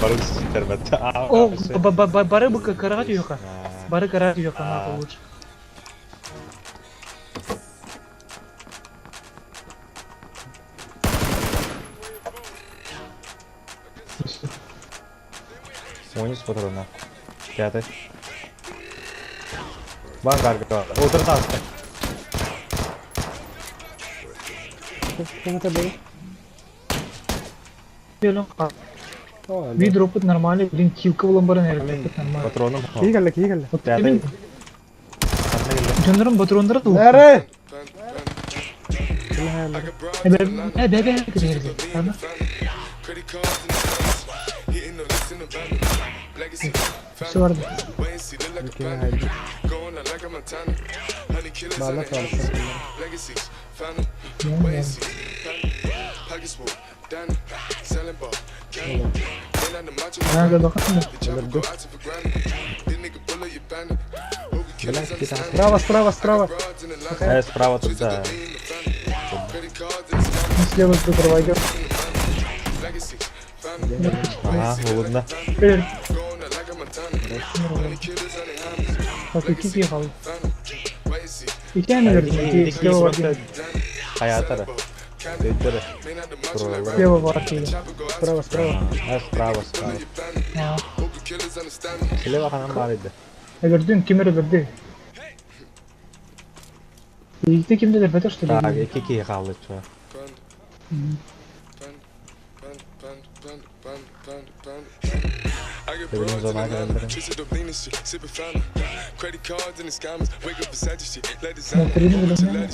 Baru terbata. Oh, baru buka karat juga kan? Baru karat juga kan aku urus. Semuanya spot rona. Hati-hati. Bang karga. Udah tas. Kemana tadi? Dia loh, Oh, bir drop'ut normal, bir kill bulan herhalde normal. Patronum. iyi geldi, iyi geldi. Hati-hati. Canlarım patronları da Nereye? bebe gidiyoruz. Tamam. Şu vardı. Bağla kalsın. Nerede bakalım da. Справа, справа, справа. Справа тут, да. Слева прикрывает. Ага, голодно. Bak iki kişi kaldı. İki tane gördüm. İki sleva var. Hayata da. Dedere. Sleva var diye. Справа, справа. Справа. Ha. Слева kanan bağlıydı. Gördün kim öldürdü? İlkte kimde de Fethi işte. Tak, iki kişi kaldı şu an. Benim zona geldim. Motorini bulamıyorum.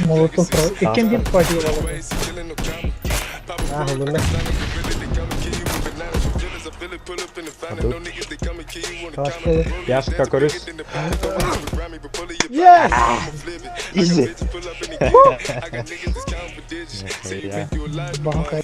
Molotov var. İkken bir parti var. Ah, oldu. Kaçtı. Яшка корис. Yes! Easy. Banka